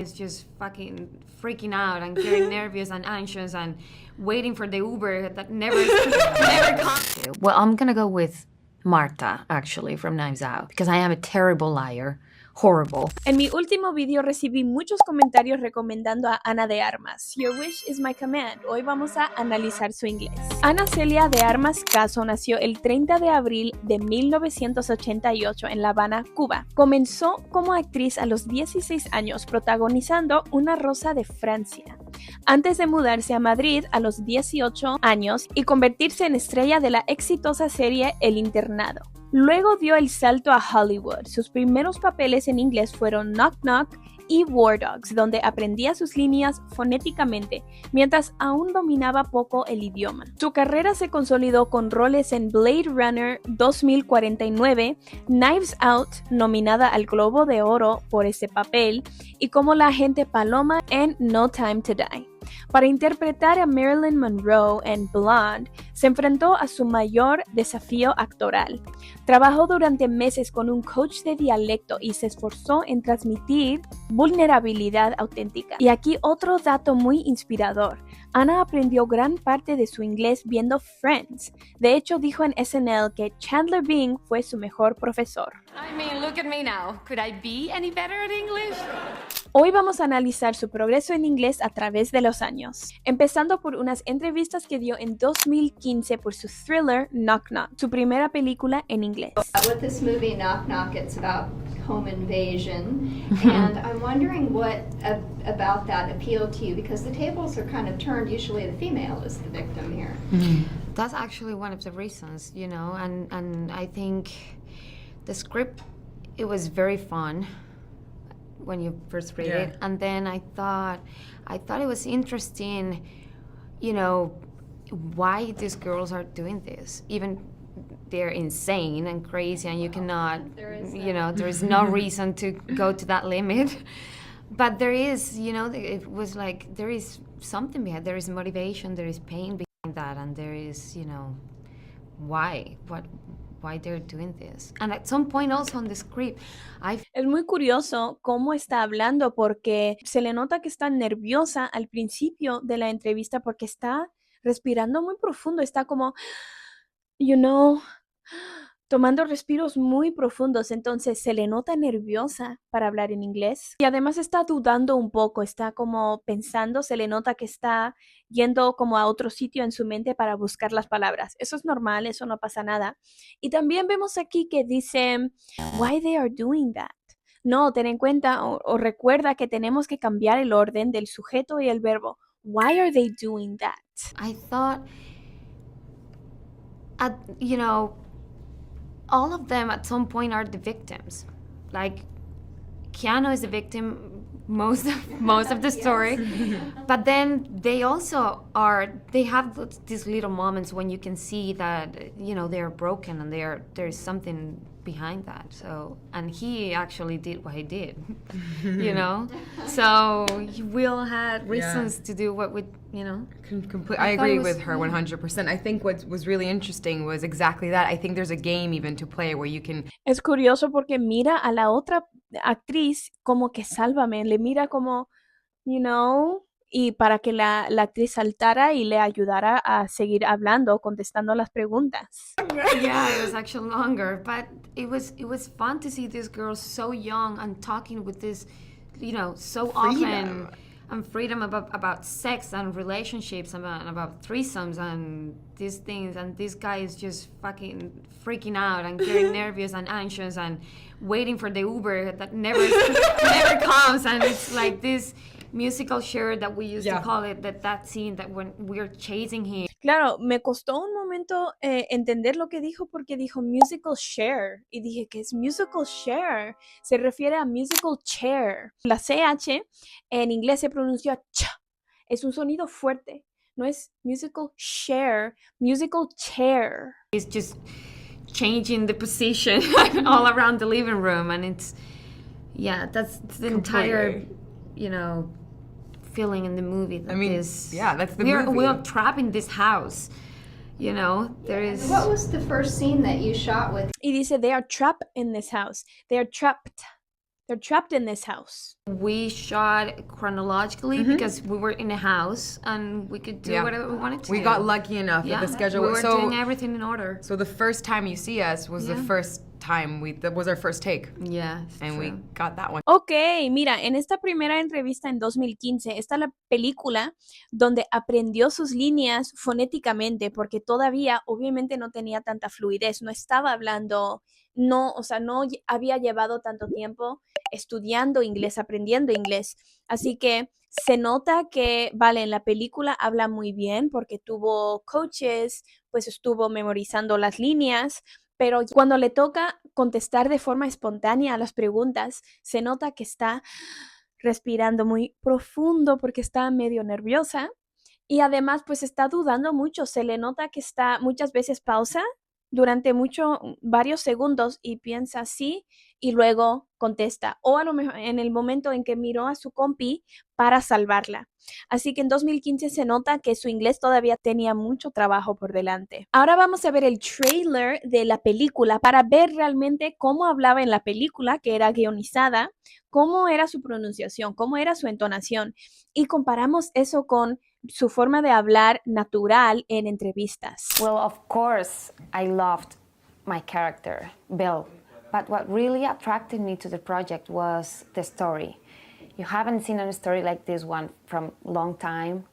is just fucking freaking out and getting nervous and anxious and waiting for the Uber that never comes. Well, I'm gonna go with Marta, actually, from Knives Out, because I am a terrible liar. Horrible. En mi último video recibí muchos comentarios recomendando a Ana de Armas. Your wish is my command. Hoy vamos a analizar su inglés. Ana Celia de Armas Caso nació el 30 de abril de 1988 en La Habana, Cuba. Comenzó como actriz a los 16 años protagonizando Una Rosa de Francia, antes de mudarse a Madrid a los 18 años y convertirse en estrella de la exitosa serie El Internado. Luego dio el salto a Hollywood. Sus primeros papeles en inglés fueron Knock Knock y War Dogs, donde aprendía sus líneas fonéticamente, mientras aún dominaba poco el idioma. Su carrera se consolidó con roles en Blade Runner 2049, Knives Out, nominada al Globo de Oro por ese papel, y como la agente Paloma en No Time to Die. Para interpretar a Marilyn Monroe en Blonde, se enfrentó a su mayor desafío actoral. Trabajó durante meses con un coach de dialecto y se esforzó en transmitir vulnerabilidad auténtica. Y aquí otro dato muy inspirador. Ana aprendió gran parte de su inglés viendo Friends. De hecho, dijo en SNL que Chandler Bing fue su mejor profesor. I mean, look at me now. Could I be any better at English? Hoy vamos a analizar su progreso en inglés a través de los años, empezando por unas entrevistas que dio en 2015 por su thriller Knock Knock, su primera película en inglés. With this movie Knock Knock, it's about home invasion, and I'm wondering what about that appealed to you, because the tables are kind of turned. Usually the female is the victim here. That's actually one of the reasons, you know, and I think the script, it was very fun when you first read it, and then I thought it was interesting, you know, why these girls are doing this. Even they're insane and crazy, and you cannot, you know, there is no reason to go to that limit. But there is, you know, it was like there is something behind. There is motivation, there is pain behind that, and there is, you know, why they're doing this. And at some point also on the script, Es muy curioso cómo está hablando porque se le nota que está nerviosa al principio de la entrevista porque está respirando muy profundo, está como, you know, tomando respiros muy profundos, entonces se le nota nerviosa para hablar en inglés y además está dudando un poco, está como pensando, se le nota que está yendo como a otro sitio en su mente para buscar las palabras. Eso es normal, eso no pasa nada. Y también vemos aquí que dice, why they are doing that. No, ten en cuenta o recuerda que tenemos que cambiar el orden del sujeto y el verbo. Why are they doing that? I thought, you know, all of them at some point are the victims. Like, Keanu is the victim most of the story, but then they also they have these little moments when you can see that, you know, they're broken and there's something behind that. So, and he actually did what he did, you know. So we all had reasons to do what we, you know. I agree with her 100%. I think what was really interesting was exactly that. I think there's a game even to play where you can. Es curioso porque mira a la otra actriz como que sálvame, le mira como, you know, y para que la actriz saltara y le ayudara a seguir hablando, contestando las preguntas. Yeah, it was actually longer, but it was fun to see these girls so young and talking with this, you know, so often, and freedom about sex and relationships and about threesomes and these things, and this guy is just fucking freaking out and getting nervous and anxious and waiting for the Uber that never comes, and it's like this musical share that we used to call it, that scene that when we're chasing him. Claro, me costó un momento entender lo que dijo porque dijo musical share y dije, ¿qué es musical share? Se refiere a musical chair. La CH en inglés se pronuncia ch, es un sonido fuerte, no es musical share, musical chair. It's just changing the position all around the living room, and it's, yeah, that's the entire, you know, feeling in the movie. That that's the movie. We're trapped in this house, you know. There is. What was the first scene that you shot with? Y dice, they are trapped in this house. They are trapped. They're trapped in this house. We shot chronologically because we were in a house and we could do Yeah. whatever we wanted to We do. got lucky enough Yeah, that the schedule we was were so. doing everything in order. So the first time you see us was the Yeah. first time that was our first take, Yeah, it's and we true. got that one. Ok, mira, en esta primera entrevista en 2015 está la película donde aprendió sus líneas fonéticamente porque todavía obviamente no tenía tanta fluidez, no estaba hablando, no, o sea, no había llevado tanto tiempo estudiando inglés, aprendiendo inglés. Así que se nota que, vale, en la película habla muy bien porque tuvo coaches, pues estuvo memorizando las líneas, pero cuando le toca contestar de forma espontánea a las preguntas, se nota que está respirando muy profundo porque está medio nerviosa y además pues está dudando mucho, se le nota que está muchas veces pausa durante varios segundos y piensa sí y luego contesta o a lo mejor en el momento en que miró a su compi para salvarla. Así que en 2015 se nota que su inglés todavía tenía mucho trabajo por delante. Ahora vamos a ver el trailer de la película para ver realmente cómo hablaba en la película, que era guionizada, cómo era su pronunciación, cómo era su entonación y comparamos eso con su forma de hablar natural en entrevistas. Well, of course, I loved my character, Bill. But what really attracted me to the project was the story. You haven't seen a story like this one from a long time.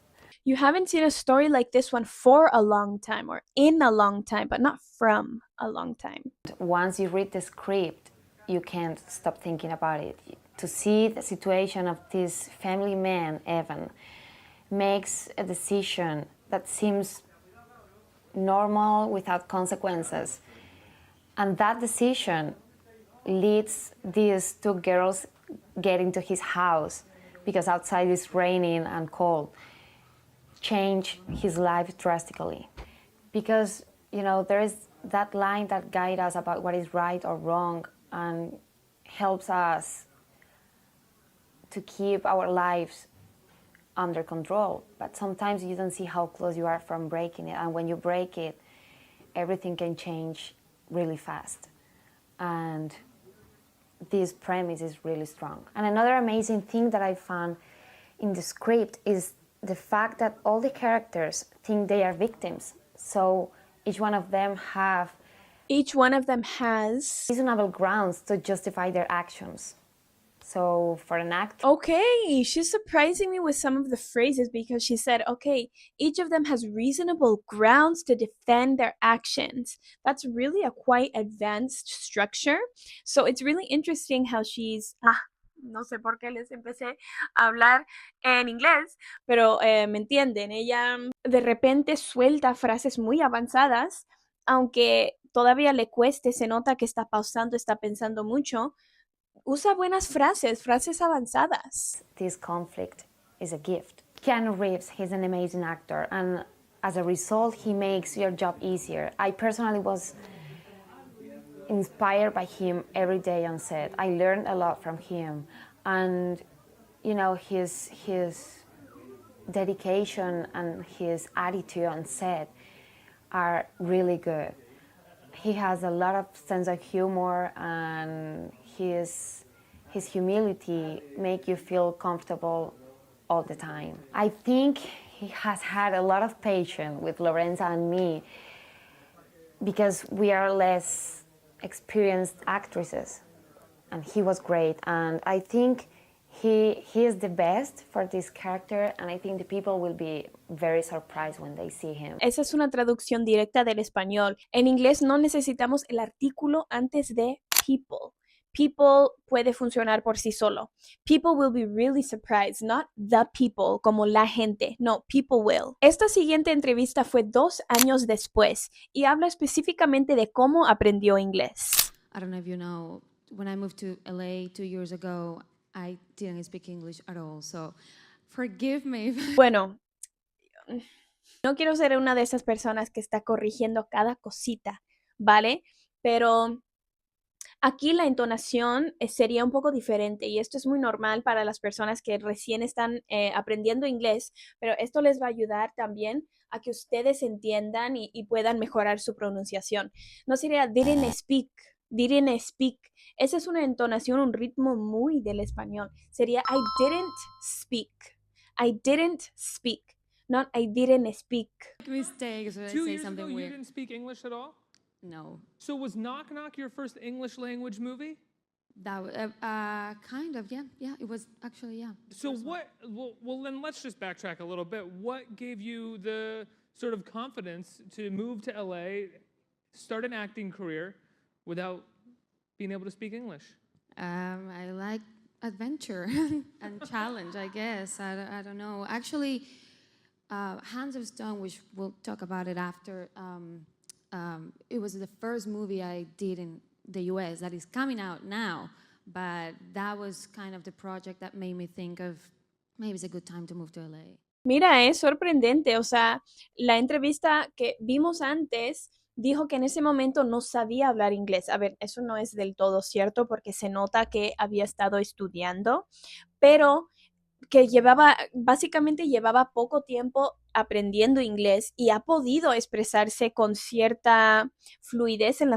You haven't seen a story like this one for a long time or in a long time, but not from a long time. Once you read the script, you can't stop thinking about it. To see the situation of this family man, Evan, makes a decision that seems normal without consequences. And that decision leads these two girls getting to his house because outside is raining and cold, change his life drastically. Because, you know, there is that line that guides us about what is right or wrong and helps us to keep our lives under control. But sometimes you don't see how close you are from breaking it. And when you break it, everything can change really fast. And this premise is really strong. And another amazing thing that I found in the script is the fact that all the characters think they are victims. So each one of them has reasonable grounds to justify their actions. So for an actor, Okay, she's surprising me with some of the phrases because she said, okay, each of them has reasonable grounds to defend their actions. That's really a quite advanced structure. So it's really interesting how she's... no sé por qué les empecé a hablar en inglés, pero me entienden. Ella de repente suelta frases muy avanzadas, aunque todavía le cueste, se nota que está pausando, está pensando mucho. Usa buenas frases avanzadas. this conflict is a gift. Keanu Reeves, he's an amazing actor, and as a result, he makes your job easier. I personally was inspired by him every day on set. I learned a lot from him, and you know, his dedication and his attitude on set are really good. He has a lot of sense of humor, and his humility make you feel comfortable all the time. I think he has had a lot of patience with Lorenza and me because we are less experienced actresses, and he was great. And I think he is the best for this character, and I think the people will be very surprised when they see him. Esa es una traducción directa del español. En inglés no necesitamos el artículo antes de people. People puede funcionar por sí solo. People will be really surprised, not the people, como la gente. No, people will. Esta siguiente entrevista fue 2 años después y habla específicamente de cómo aprendió inglés. I don't know if you know, when I moved to LA 2 years ago, I didn't speak English at all. So forgive me. Bueno, no quiero ser una de esas personas que está corrigiendo cada cosita, ¿vale? Pero aquí la entonación sería un poco diferente y esto es muy normal para las personas que recién están aprendiendo inglés, pero esto les va a ayudar también a que ustedes entiendan y puedan mejorar su pronunciación. No sería didn't speak didn't speak. Esa es una entonación, un ritmo muy del español. Sería I didn't speak. I didn't speak. Not I didn't speak. Mistakes. Or I 2 say years ago, something you weird. didn't speak English at all? No. So was Knock Knock your first English language movie? Kind of, yeah. Yeah, it was actually, yeah. So what? Well, then let's just backtrack a little bit. What gave you the sort of confidence to move to LA, start an acting career, without being able to speak English? I like adventure and challenge, I guess. I don't know. Actually, Hands of Stone, which we'll talk about it after, it was the first movie I did in the US that is coming out now. But that was kind of the project that made me think of maybe it's a good time to move to LA. Mira, es sorprendente. O sea, la entrevista que vimos antes dijo que en ese momento no sabía hablar inglés. A ver, eso no es del todo cierto porque se nota que había estado estudiando, pero que básicamente llevaba poco tiempo aprendiendo inglés y ha podido expresarse con cierta fluidez en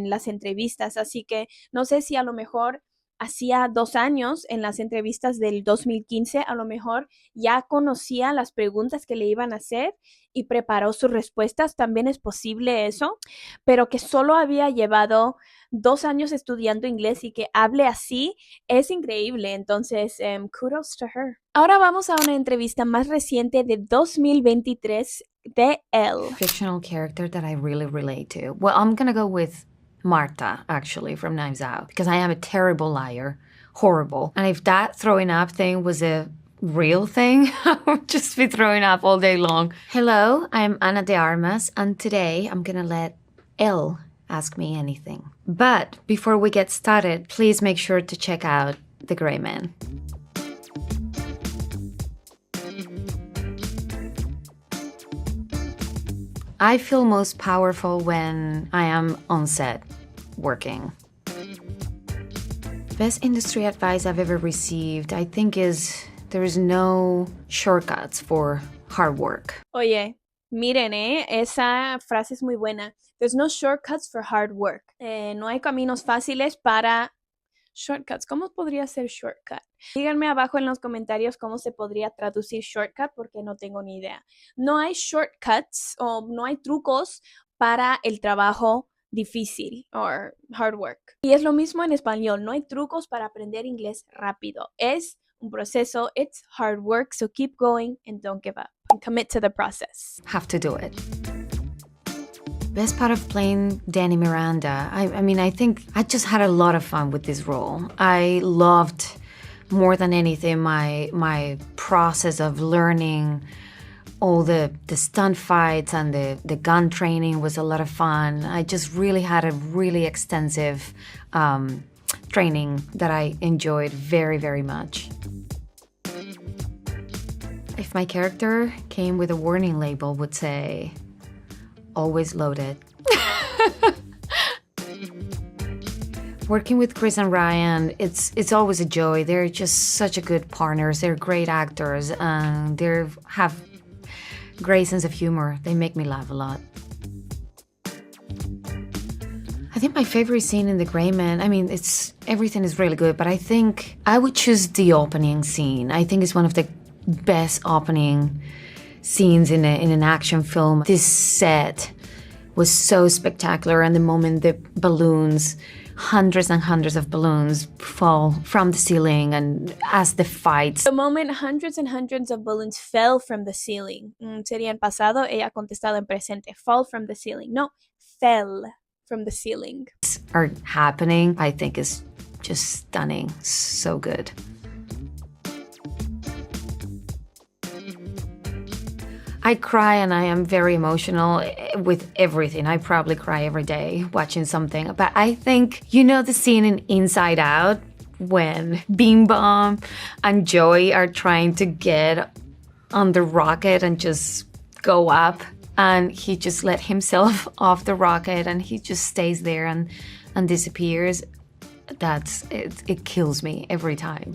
las entrevistas. Así que no sé si a lo mejor hacía 2 años en las entrevistas del 2015, a lo mejor ya conocía las preguntas que le iban a hacer y preparó sus respuestas. También es posible eso, pero que solo había llevado 2 años estudiando inglés y que hable así es increíble. Entonces, kudos to her. Ahora vamos a una entrevista más reciente de 2023 de Elle. Fictional character that I really relate to. Well, I'm gonna go with Marta, actually, from Knives Out, because I am a terrible liar. Horrible. And if that throwing up thing was a real thing, I would just be throwing up all day long. Hello, I'm Ana de Armas, and today I'm gonna let Elle ask me anything. But before we get started, please make sure to check out The Gray Man. I feel most powerful when I am on set working. Best industry advice I've ever received, I think, is there is no shortcuts for hard work. Oye, miren, esa frase es muy buena. There's no shortcuts for hard work. No hay caminos fáciles para shortcuts. ¿Cómo podría ser shortcut? Díganme abajo en los comentarios cómo se podría traducir shortcut porque no tengo ni idea. No hay shortcuts o no hay trucos para el trabajo difícil or hard work. Y es lo mismo en español. No hay trucos para aprender inglés rápido. Es un proceso. It's hard work. So keep going and don't give up. And commit to the process. Have to do it. Best part of playing Danny Miranda, I mean, I think I just had a lot of fun with this role. I loved, more than anything, my process of learning all the stunt fights and the gun training was a lot of fun. I just really had a really extensive training that I enjoyed very, very much. If my character came with a warning label, would say, always loaded. Working with Chris and Ryan, it's always a joy. They're just such a good partners. They're great actors, and they have great sense of humor. They make me laugh a lot. I think my favorite scene in The Gray Man, I mean, everything is really good, but I think I would choose the opening scene. I think it's one of the best opening scenes in an action film. This set was so spectacular, and the moment the balloons, hundreds and hundreds of balloons, fall from the ceiling, and as the fights. The moment hundreds and hundreds of balloons fell from the ceiling. Sería en pasado, ella ha contestado en presente. Fall from the ceiling. No, fell from the ceiling. Are happening, I think is just stunning. So good. I cry and I am very emotional with everything. I probably cry every day watching something. But I think, you know the scene in Inside Out when Bing Bong and Joey are trying to get on the rocket and just go up, and he just let himself off the rocket and he just stays there and disappears. It kills me every time.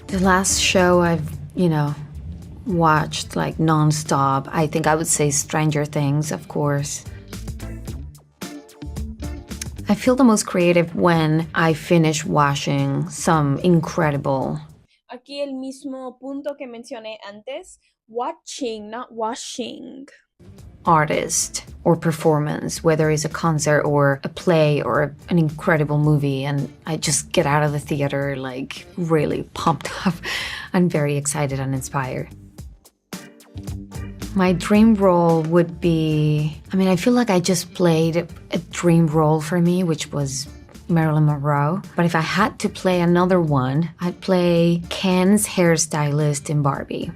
The last show I've, watched like non-stop, I think I would say Stranger Things, of course. I feel the most creative when I finish watching some incredible Aquí el mismo punto que mencioné antes, watching, not washing. artist or performance, whether it's a concert or a play or an incredible movie, and I just get out of the theater like really pumped up and very excited and inspired. My dream role would be, I feel like I just played a dream role for me, which was Marilyn Monroe. But if I had to play another one, I'd play Ken's hairstylist in Barbie.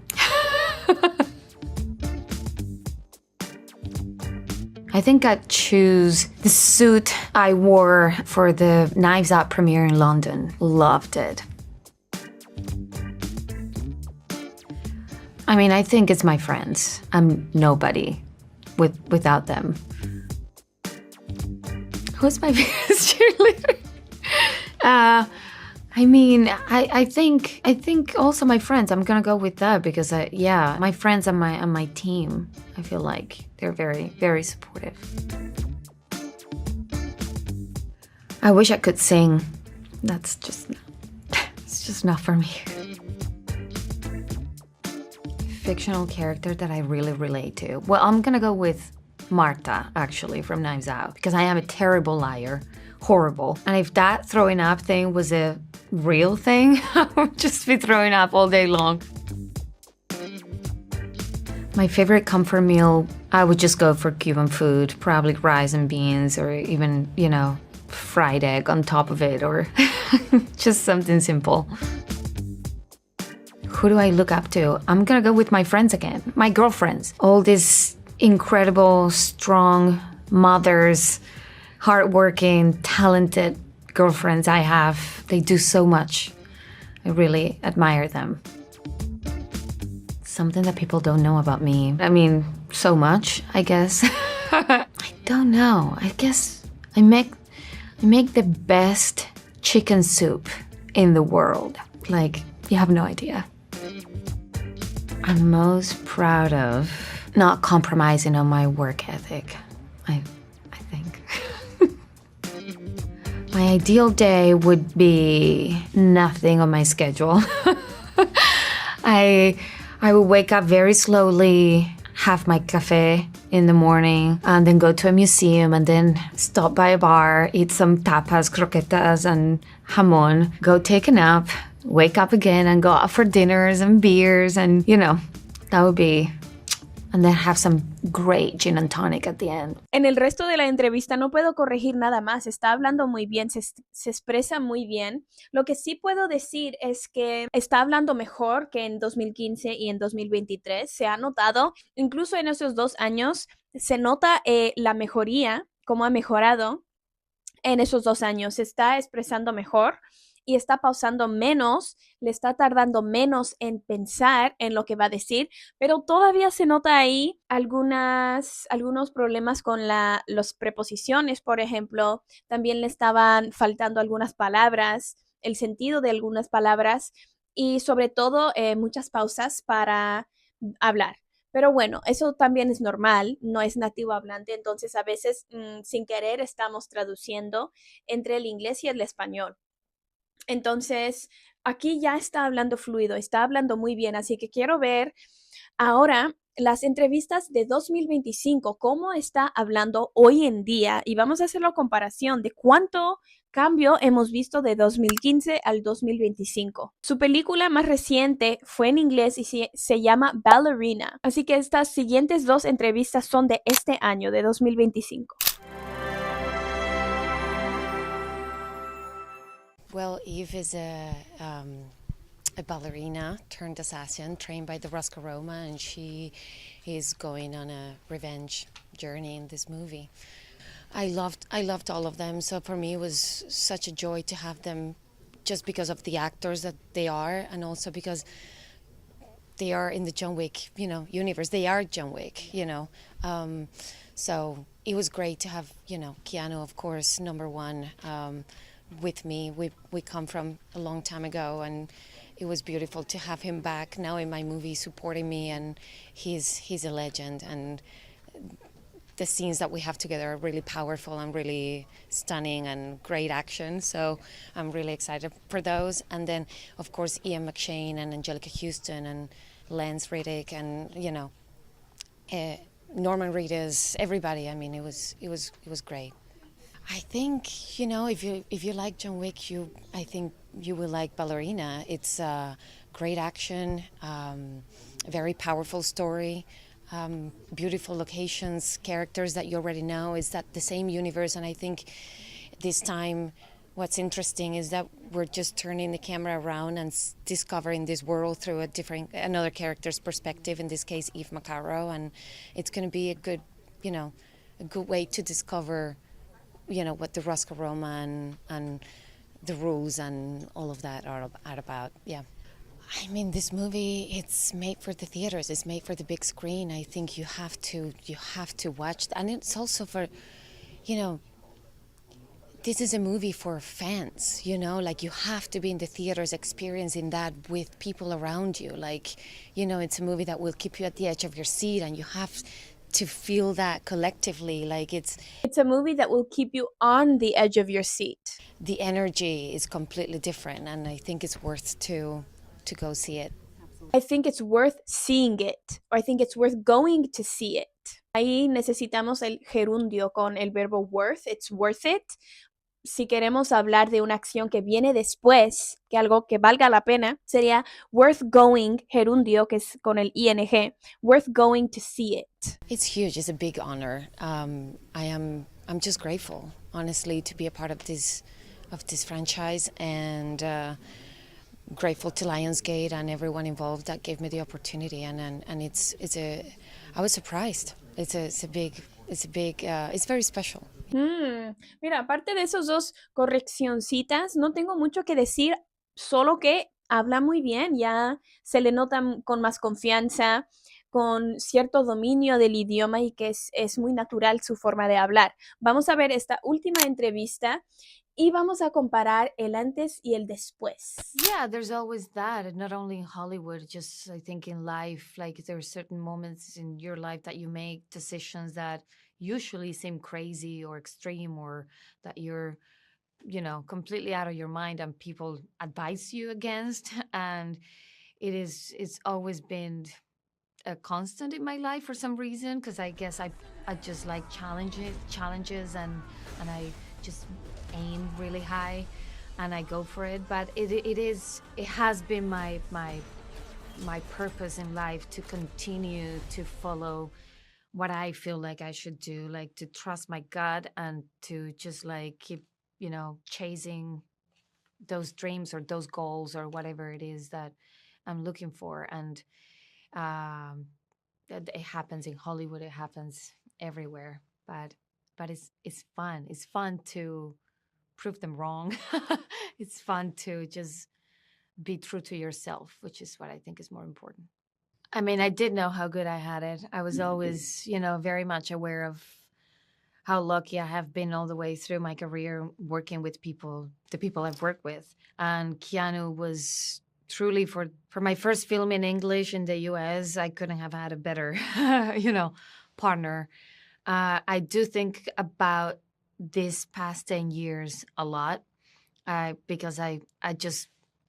I think I'd choose the suit I wore for the Knives Out premiere in London. Loved it. I think it's my friends. I'm nobody without them. Who's my biggest cheerleader? I think also my friends. I'm gonna go with that because my friends and my team. I feel like they're very, very supportive. I wish I could sing. It's just not for me. Fictional character that I really relate to. Well, I'm gonna go with Marta, actually, from Knives Out, because I am a terrible liar. Horrible. And if that throwing up thing was a real thing, I would just be throwing up all day long. My favorite comfort meal, I would just go for Cuban food, probably rice and beans, or even, fried egg on top of it, or just something simple. Who do I look up to? I'm gonna go with my friends again, my girlfriends. All these incredible, strong mothers, hardworking, talented girlfriends I have. They do so much. I really admire them. Something that people don't know about me. So much, I guess. I don't know. I guess I make the best chicken soup in the world. Like, you have no idea. I'm most proud of not compromising on my work ethic, I think. My ideal day would be nothing on my schedule. I will wake up very slowly, have my cafe in the morning, and then go to a museum, and then stop by a bar, eat some tapas, croquetas, and jamon, go take a nap, wake up again, and go out for dinners and beers, and, that would be... And then have some great gin and tonic at the end. En el resto de la entrevista no puedo corregir nada más. Está hablando muy bien, se expresa muy bien. Lo que sí puedo decir es que está hablando mejor que en 2015 y en 2023. Se ha notado, incluso en esos 2 años, se nota la mejoría, cómo ha mejorado en esos 2 años. Se está expresando mejor y está pausando menos, le está tardando menos en pensar en lo que va a decir, pero todavía se nota ahí algunos problemas con las preposiciones, por ejemplo. También le estaban faltando algunas palabras, el sentido de algunas palabras y sobre todo muchas pausas para hablar. Pero bueno, eso también es normal, no es nativo hablante, entonces a veces sin querer estamos traduciendo entre el inglés y el español. Entonces, aquí ya está hablando fluido, está hablando muy bien, así que quiero ver ahora las entrevistas de 2025, cómo está hablando hoy en día, y vamos a hacer la comparación de cuánto cambio hemos visto de 2015 al 2025. Su película más reciente fue en inglés y se llama Ballerina, así que estas siguientes 2 entrevistas son de este año, de 2025. Well, Eve is a ballerina turned assassin trained by the Roscoe Roma, and she is going on a revenge journey in this movie. I loved all of them, so for me it was such a joy to have them, just because of the actors that they are, and also because they are in the John Wick, universe. They are John Wick, So it was great to have, Keanu, of course, number one. With me. We come from a long time ago, and it was beautiful to have him back now in my movie supporting me, and he's a legend, and the scenes that we have together are really powerful and really stunning and great action. So I'm really excited for those. And then, of course, Ian McShane and Angelica Houston and Lance Reddick and, Norman Reedus, everybody. I mean, it was great. I think, if you like John Wick, I think you will like Ballerina. It's great action, very powerful story, beautiful locations, characters that you already know. It's that the same universe, and I think this time what's interesting is that we're just turning the camera around and discovering this world through another character's perspective, in this case Eve Macaro, and it's going to be a good way to discover what the Rosca Roma and the rules and all of that are about. Yeah. I mean, this movie, it's made for the theaters. It's made for the big screen. I think you have to watch. And it's also for, this is a movie for fans, like you have to be in the theaters experiencing that with people around you. Like, it's a movie that will keep you at the edge of your seat, and you have to feel that collectively. Like it's a movie that will keep you on the edge of your seat. The energy is completely different, and I think it's worth to go see it. I think it's worth seeing it, or I think it's worth going to see it. Ahí necesitamos el gerundio con el verbo worth. It's worth it. Si queremos hablar de una acción que viene después, que algo que valga la pena, sería worth going, gerundio, que es con el ing, worth going to see it. It's huge. It's a big honor. I'm just grateful, honestly, to be a part of this franchise, and grateful to Lionsgate and everyone involved that gave me the opportunity. And I was surprised. It's very special. Mira, aparte de esos dos correccioncitas, no tengo mucho que decir, solo que habla muy bien, ya se le nota con más confianza, con cierto dominio del idioma, y que es muy natural su forma de hablar. Vamos a ver esta última entrevista y vamos a comparar el antes y el después. Yeah, there's always that, not only in Hollywood, just I think in life, like there are certain moments in your life that you make decisions that usually seem crazy or extreme, or that you're, completely out of your mind and people advise you against. And it's always been a constant in my life for some reason, because I guess I just like challenges and I just aim really high and I go for it. But it has been my purpose in life to continue to follow what I feel like I should do, like to trust my gut and to just like keep, chasing those dreams or those goals or whatever it is that I'm looking for. And it happens in Hollywood, it happens everywhere, but it's fun. It's fun to prove them wrong. It's fun to just be true to yourself, which is what I think is more important. I mean, I did know how good I had it. I was always, very much aware of how lucky I have been all the way through my career working with the people I've worked with. And Keanu was truly, for my first film in English in the US, I couldn't have had a better, partner. I do think about this past 10 years a lot, because I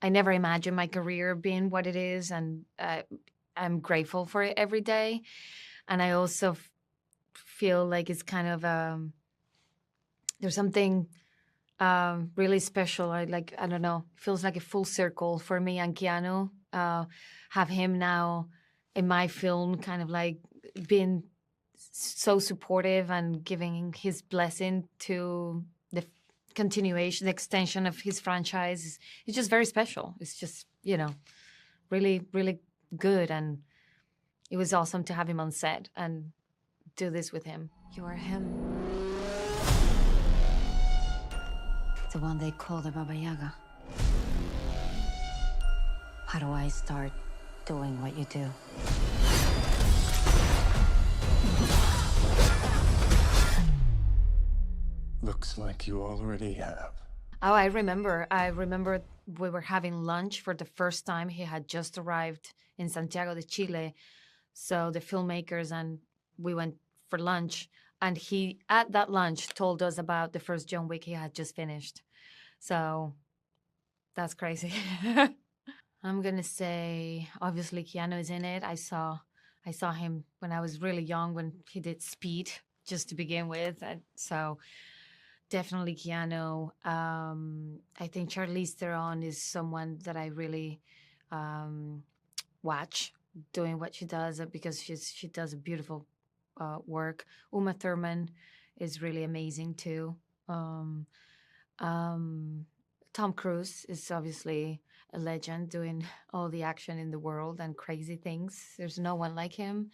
never imagined my career being what it is, and I'm grateful for it every day. And I also feel like it's kind of there's something really special. I don't know, feels like a full circle for me and Keanu. Have him now in my film, kind of like being so supportive and giving his blessing to the continuation, the extension of his franchise. It's just very special. It's just, really, really good. And it was awesome to have him on set and do this with him. You are him. The one they call the Baba Yaga. How do I start doing what you do? Looks like you already have. Oh, I remember we were having lunch for the first time. He had just arrived in Santiago de Chile. So the filmmakers and we went for lunch, And he, at that lunch, told us about the first John Wick he had just finished. So that's crazy. I'm gonna say obviously Keanu is in it. I saw him when I was really young when he did Speed just to begin with. So definitely Keanu. I think Charlize Theron is someone that I really watch doing what she does because she does a beautiful work. Uma Thurman is really amazing too. Tom Cruise is obviously a legend doing all the action in the world and crazy things. There's no one like him.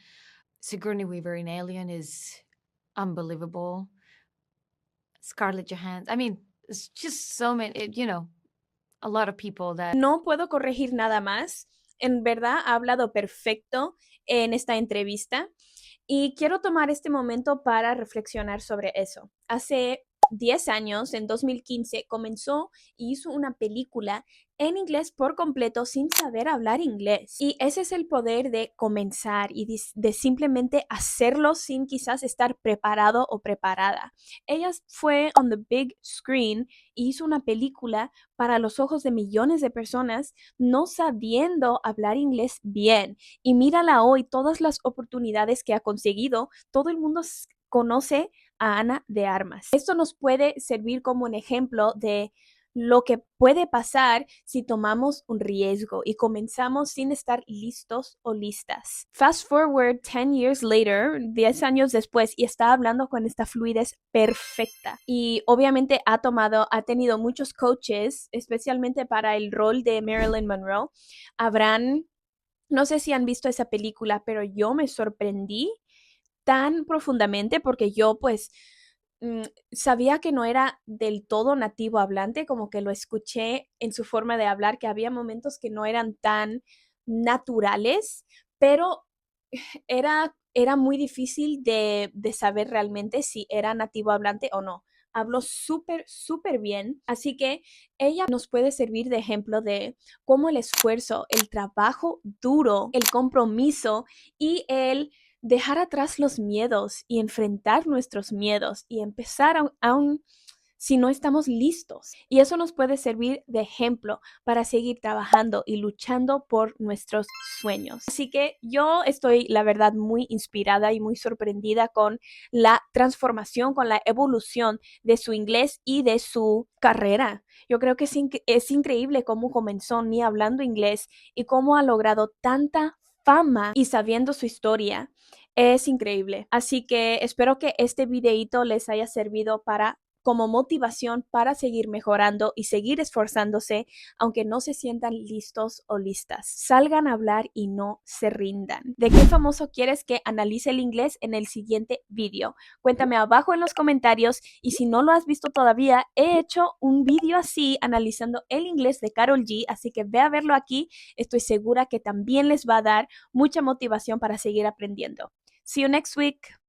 Sigourney Weaver in Alien is unbelievable. Scarlett Johansson. I mean, it's just so many, a lot of people that... No puedo corregir nada más. En verdad ha hablado perfecto en esta entrevista y quiero tomar este momento para reflexionar sobre eso. Hace 10 años, en 2015, comenzó y hizo una película en inglés por completo sin saber hablar inglés. Y ese es el poder de comenzar y de simplemente hacerlo sin quizás estar preparado o preparada. Ella fue on the big screen y hizo una película para los ojos de millones de personas no sabiendo hablar inglés bien. Y mírala hoy, todas las oportunidades que ha conseguido, todo el mundo conoce a Ana de Armas. Esto nos puede servir como un ejemplo de lo que puede pasar si tomamos un riesgo y comenzamos sin estar listos o listas. Fast forward 10 years later, 10 años después, y está hablando con esta fluidez perfecta. Y obviamente ha tenido muchos coaches, especialmente para el rol de Marilyn Monroe. No sé si han visto esa película, pero yo me sorprendí tan profundamente porque yo pues sabía que no era del todo nativo hablante, como que lo escuché en su forma de hablar, que había momentos que no eran tan naturales, pero era muy difícil de saber realmente si era nativo hablante o no. Habló súper, súper bien, así que ella nos puede servir de ejemplo de cómo el esfuerzo, el trabajo duro, el compromiso y el dejar atrás los miedos y enfrentar nuestros miedos y empezar aún si no estamos listos. Y eso nos puede servir de ejemplo para seguir trabajando y luchando por nuestros sueños. Así que yo estoy, la verdad, muy inspirada y muy sorprendida con la transformación, con la evolución de su inglés y de su carrera. Yo creo que es increíble cómo comenzó ni hablando inglés y cómo ha logrado tanta fama y sabiendo su historia. Es increíble. Así que espero que este videito les haya servido como motivación para seguir mejorando y seguir esforzándose, aunque no se sientan listos o listas. Salgan a hablar y no se rindan. ¿De qué famoso quieres que analice el inglés en el siguiente video? Cuéntame abajo en los comentarios y si no lo has visto todavía, he hecho un video así analizando el inglés de Karol G, así que ve a verlo aquí. Estoy segura que también les va a dar mucha motivación para seguir aprendiendo. See you next week.